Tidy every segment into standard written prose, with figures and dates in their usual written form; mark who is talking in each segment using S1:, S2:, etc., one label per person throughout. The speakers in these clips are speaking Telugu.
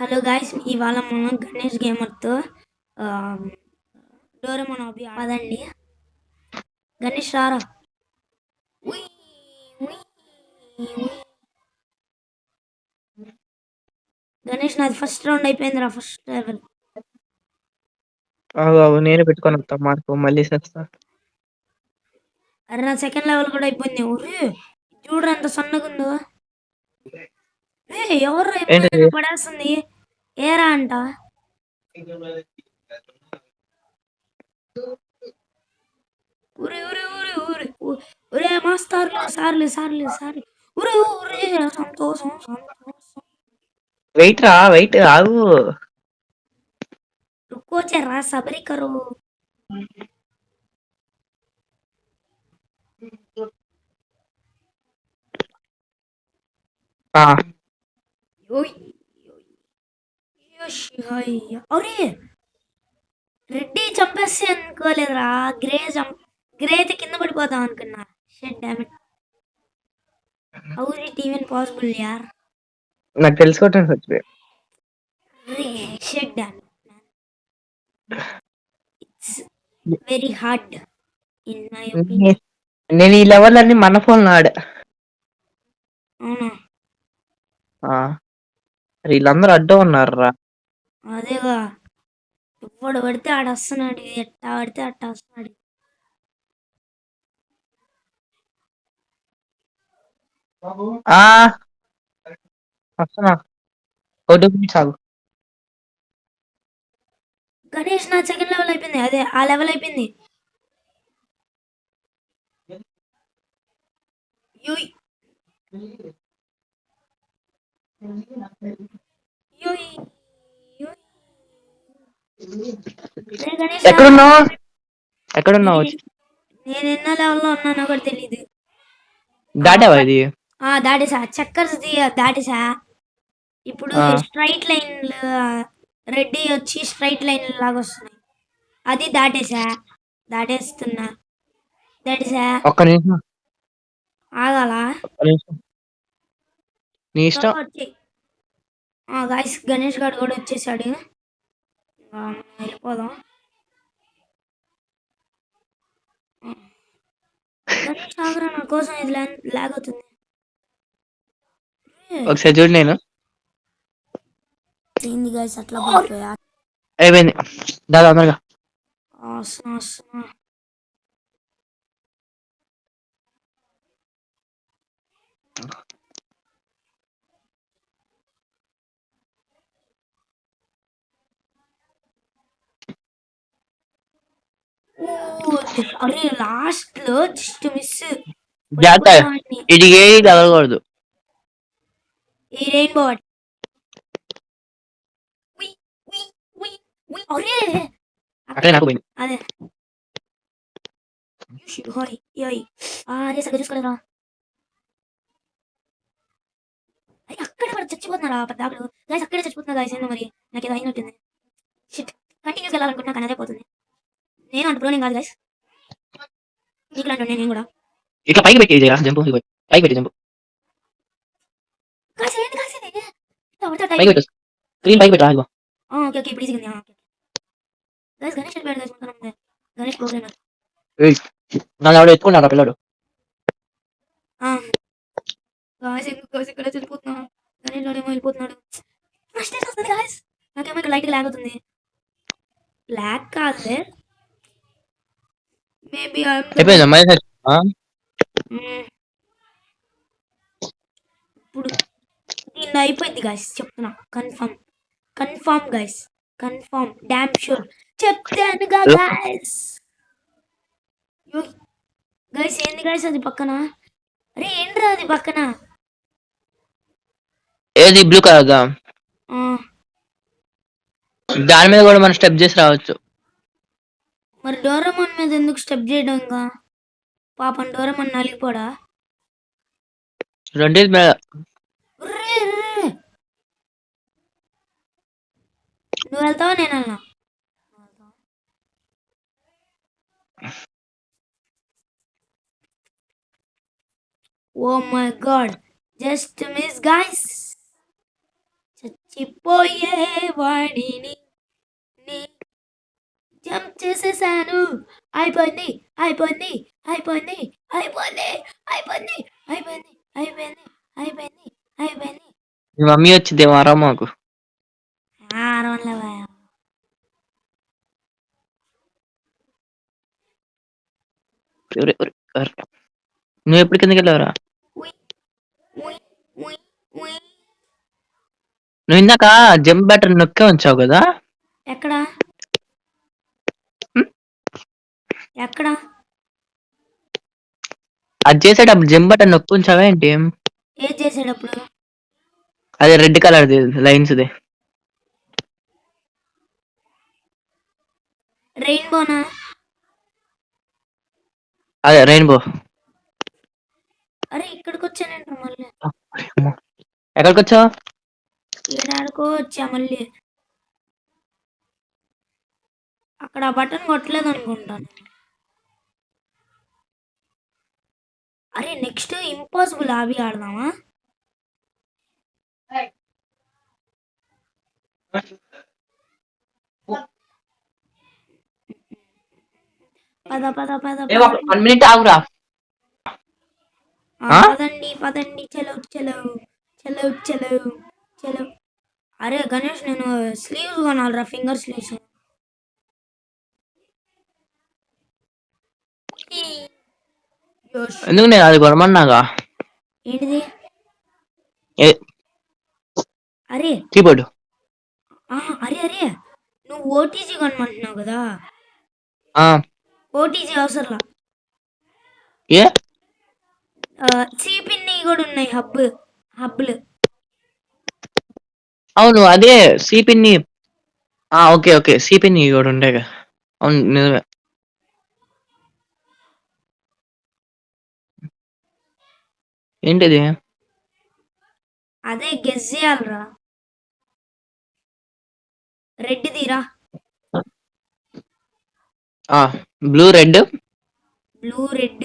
S1: హలో గాయ్స్, ఇవాళ మనం గణేష్ గేమర్తో డోరేమోన్ హాబీ పదండి. గణేష్ రారా. ఉయ్, ఉయ్, ఉయ్. గణేష్ నాది ఫస్ట్ రౌండ్ అయిపోయిందిరా, ఫస్ట్ లెవెల్.
S2: నేనే పెట్టుకొని వస్తా మార్కు మళ్ళీ చేస్తా.
S1: అరే నా సెకండ్ లెవెల్ కూడా అయిపోయింది. ఊరి చూడరా ఎంత సన్నగుందో. ఎవరు
S2: ఏంటిది?
S1: పడేస్తుంది ఏరా అంట. ఊరి ఊరి ఊరి ఊరి ఊరే మాస్టర్లు సార్లు సార్లు సార్లు ఊరి ఊరి సంతోషం సంతోషం.
S2: వెయిట్ రా, వెయిట్ ఆగు.
S1: रुको जरा सब्र करो. ఓయ్ అరే రెడ్డి చంపేస్తే అనుకోలేదురా. గ్రే అయితే కింద పడిపోతాం అనుకున్నా. Shit dammit. How is it even possible యార్?
S2: నాకు తెలుసుకోవటానికి వచ్చిపోయా.
S1: Shit dammit. It's very hard in my opinion.
S2: నేను ఈ లెవెల్ అన్ని మన ఫోన్ లో ఆడా.
S1: అవునా?
S2: వీళ్ళందరూ అడ్డం ఉన్నారు రా.
S1: అదేగా, ఎప్పుడు పడితే ఆడ వస్తున్నాడు, ఎట్టా పడితే అట్టా వస్తున్నాడు.
S2: వస్తున్నా, ఒకటి చాలు.
S1: గణేష్ నా సెకండ్ లెవెల్ అయిపోయింది. అదే ఆ లెవెల్ అయిపోయింది. యోయ్ యోయ్ యోయ్. రే గణేష్
S2: ఎక్కడున్నావు? ఎక్కడున్నావు?
S1: నేను ఎన్నో లెవెల్లో ఉన్నానో కూడా తెలీదు.
S2: దాటావా ఇది?
S1: దాటేసా. చక్కర్స్ దాటేసా. ఇప్పుడు స్ట్రైట్ లైన్ రెడ్డి వచ్చి స్ట్రైట్ లైన్ లాగా వస్తున్నాయి. అది దాటేసా. దాటేస్తున్నా. దాటేసా.
S2: ఒక్క నిమిషం,
S1: ఆగాల.
S2: ఒక్క నిమిషం, నీ ఇష్టం.
S1: వచ్చి గాయస్ గణేష్ గారు కూడా వచ్చేసాడు. వెళ్ళిపోదాం. గణేష్ ఆగరా, నా కోసం ఇది లాగ్ అవుతుంది.
S2: ఒకసారి చూడు. నేను
S1: ఏంది గాయస్ అట్లా పడిపోయా?
S2: అయిపోయింది. దాదా తొందరగా.
S1: వస్తున్నా. అరే లాస్ట్ లో జస్ట్ మిస్.
S2: ఇది ఏది తగలకూడదు.
S1: ఈ రెయిన్బో. అరే
S2: అక్కడే నాకు పోయింది.
S1: అదే అరే సగ చూసుకోలేదా. అక్కడే మరి చచ్చిపోతున్నారా పెద్దాకులు. గాయస్ అక్కడే చచ్చిపోతున్నా గాయస్. ఏందో మరి నాకు ఏదో అయినట్టుంది. షిట్, కంటిన్యూస్ వెళ్ళాలనుకుంటున్నా కానీ అదే పోతుంది. నేను అంత ప్రోనింగ్ కాదు గాయస్. నీకులాంటి నేను కూడా.
S2: ఇట్లా పైకి పెట్టి జంపు, పైకి పెట్టి జంపు.
S1: గాయస్ ఏంటి గాయస్ ఇది?
S2: పైకి పెట్టు, స్క్రీన్ పైకి పెట్టు. ఆగు.
S1: ఓకే ఇప్పుడు ఈజీగా ఉంది. గాయస్ గణేష్ వెళ్ళిపోయాడు గాయస్. మొత్తం గణేష్ ప్రోగ్రామర్.
S2: నన్ను ఎవడో ఎత్తుకున్నాడు ఆ పిల్లడు.
S1: గాయస్ ఎందుకు గాయస్ ఇక్కడ చనిపోతున్నా. గణేష్ ఏమో వెళ్ళిపోతున్నాడు. ఫ్రస్ట్రేషన్ వస్తుంది గాయస్. నాకేమో ఇక్కడ లైట్గా లాగ్ అవుతుంది. లాగ్ కాదులే, మేబీ ఇప్పుడు దీన్ని అయిపోయింది గాయస్ చెప్తున్నా. Confirm guys, confirm damn sure చెప్తానుగా గాయస్. గైస్ ఏంది గైస్ అది పక్కన? అరే ఏంట్రా అది పక్కన?
S2: ఏది బ్లూ కలర్ దా? దాని మీద కూడా మనం స్టెప్ చేసి రావచ్చు.
S1: మరి డోరేమోన్ మీద ఎందుకు స్టెప్ చేయడం? ఇంకా పాపం డోరేమోన్ నలిగిపోడా?
S2: రెండింటి మీద.
S1: నువ్వు వెళ్తావా నేను వెళ్ళనా? Oh my God, just miss guys. చచ్చిపోయే వాడిని నీ జంప్ చేసేసాను. అయిపోయింది, అయిపోయింది, అయిపోయింది, అయిపోయింది, అయిపోయింది, అయిపోయింది, అయిపోయింది, అయిపోయింది, అయిపోయింది.
S2: మీ మమ్మీ వచ్చిందేమో అరా మాకు.
S1: అరవలేవా?
S2: ఎవరు- ఎవరు- ఎవరు? నువ్వు ఎప్పుడు కిందకి వెళ్ళావురా?
S1: ఉయ్, ఉయ్, ఉయ్, ఉయ్.
S2: నువ్వు ఇందాక జంప్ బటన్ నొక్కే ఉంచావు కదా?
S1: ఎక్కడ
S2: హ్మ్?
S1: ఎక్కడ
S2: అది చేసేటప్పుడు జంప్ బటన్ నొక్కి ఉంచావా ఏంటి?
S1: ఏది చేసేటప్పుడు?
S2: అదే రెడ్ కలర్ది లైన్స్ది.
S1: రెయిన్బోనా?
S2: అదే రెయిన్బో.
S1: అరే ఇక్కడికి వచ్చానంట మళ్ళీ.
S2: ఎక్కడికి వచ్చావు?
S1: ఏడాడికో వచ్చా మళ్ళీ. అక్కడ ఆ బటన్ కొట్టలేదు అనుకుంటాను. అరే నెక్స్ట్ ఇంపాసిబుల్ ఆవి ఆడదామా? పద పద పద పద.
S2: 1 minute ఆగురా.
S1: పదండి పదండి, చలో చలో చలో చలో చలో. అరే గణేష్ నేను స్లీవ్స్ కొనాలిరా, ఫింగర్ స్లీవ్స్.
S2: ఎందుకు నేను అది కొనమన్నాగా?
S1: ఏంటిది? అరే
S2: కీబోర్డ్.
S1: అరే అరే నువ్వు ఓటీజీ కొనమంటున్నావు కదా? ఓటీజీ అవసరంలా.
S2: ఏ
S1: సిపిన్ని కూడా ఉన్నాయి, హబ్బులు.
S2: అవును అదే సిపిన్ని. ఓకే ఓకే సిపిన్ని కూడా ఉండేగా. అవును నిజమే. ఏంటిది?
S1: అదే గెస్ చేయాలరా. రెడ్ తీరా.
S2: Blue red.
S1: Blue red.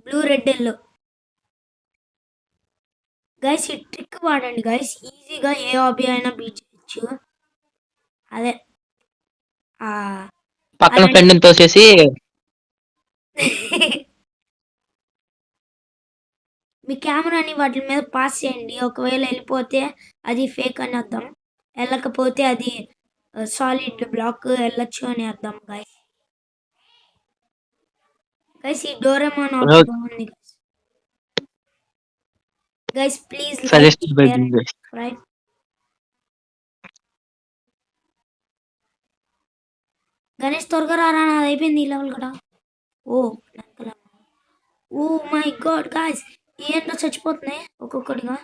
S1: Blue red yellow. Guys ఈ ట్రిక్ వాడండి గైస్, ఈజీగా ఏ హాబీ అయినా బీట్ చేయొచ్చు. అదే
S2: పక్కన
S1: అలాంటి
S2: ఫ్రెండ్ తోసేసి
S1: మీ కెమెరాని వాటి మీద పాస్ చేయండి. ఒకవేళ వెళ్ళిపోతే అది ఫేక్ అని అర్థం, వెళ్ళకపోతే అది సాలిడ్ బ్లాక్ వెళ్ళొచ్చు అని అర్థం. గైస్ గైస్ ఈ డోరేమోన్ హాబీ బాగుంది guys. Guys please like,
S2: suggested by
S1: share and subscribe. Ganesh త్వరగా రారా, నాది అయిపోయింది ఈ లెవెల్ కూడా. ఓ మై గాడ్ గాయ్స్, ఏంటో చచ్చిపోతున్నాయి ఒక్కొక్కటిగా.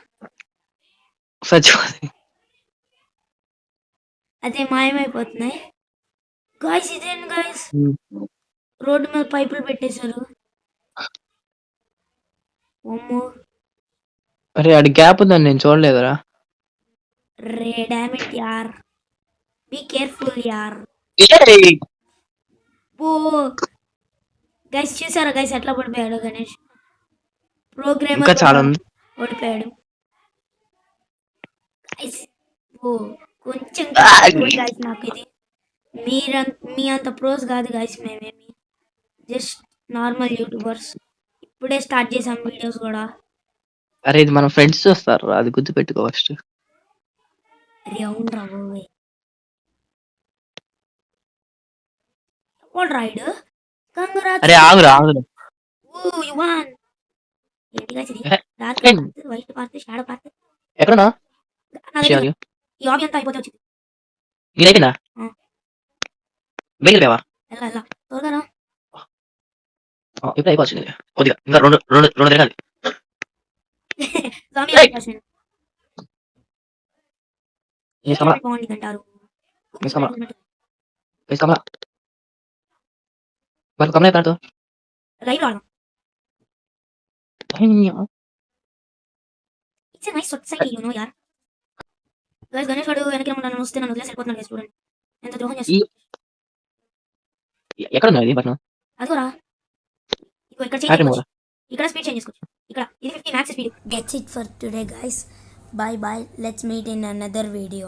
S1: అదే మాయమైపోతున్నాయి గాయ్స్. ఇదేంటి గాయ్స్, రోడ్డు మీద పైపులు పెట్టేశారు. ఓమ్మో
S2: అరే అడి గ్యాప్ ఉందని నేను చూడలేదురా.
S1: రే డామిట్ యార్, బీ కేర్ఫుల్ యార్. ఓ గైస్ చూసారా గైస్ ఎట్లా పడిపోయాడు గణేష్? ప్రోగ్రామర్
S2: ఇంకా చాలా ఉంది.
S1: ఓడిపోయాడు గైస్. ఓ కొంచెం గైస్ నాకు ఇది మీ అంత ప్రోస్ కాదు గైస్, మేమేమి జస్ట్ నార్మల్ యూట్యూబర్స్. ఇప్పుడే స్టార్ట్ చేసాం వీడియోస్ కూడా.
S2: అరే ఇది మన ఫ్రెండ్స్ చూస్తారు, అది గుర్తుపెట్టుకో ఫస్ట్.
S1: అరే అవును రా బాబోయ్. ఆల్ రైట్,
S2: అరే ఆగురా ఆగురా.
S1: Oh you won. ఏంటి గైస్ ఇది? Dark
S2: a,
S1: part, white part, shadow part.
S2: ఎక్కడున్నా?
S1: నా దగ్గర ఈ హాబీ అంతా అయిపోతే వచ్చింది.
S2: నీదైపోయిందా? వెళ్ళిపోయావా?
S1: ఎలా త్వరగా రా.
S2: ఇప్పుడు అయిపోతుంది కొద్దిగా, ఇంకా రెండు రెండు రెండు తిరగాలి.
S1: జాంబీ
S2: ఏయ్!
S1: అప్లికేషన్
S2: మిస్ కమలా,
S1: బాగుంది అంటారు.
S2: మిస్ కమలా, మిస్ కమలా. మరి కమలా ఎక్కడ?
S1: లైవ్ ఆడదాం. It's nice society you know యార్. గైస్ గణేష్ వాడు వెనక్కి రమ్మని నన్ను వస్తే నన్ను వదిలేసి వెళ్ళిపోతున్నాడు గైస్. చూడండి ఎంత ద్రోహం చేస్తాడు.
S2: ఎక్కడ ఉన్నది బటన్?
S1: అదిగోరా, ఇగో ఇక్కడ
S2: హ్యాపీ
S1: చేయి.
S2: మోరా.
S1: ఇక్కడ స్పీడ్ చేంజ్ చేసుకోవచ్చు. ఇక్కడ ఇది 50 max speed.
S3: That's it for today, guys. Bye bye. Let's meet in another video.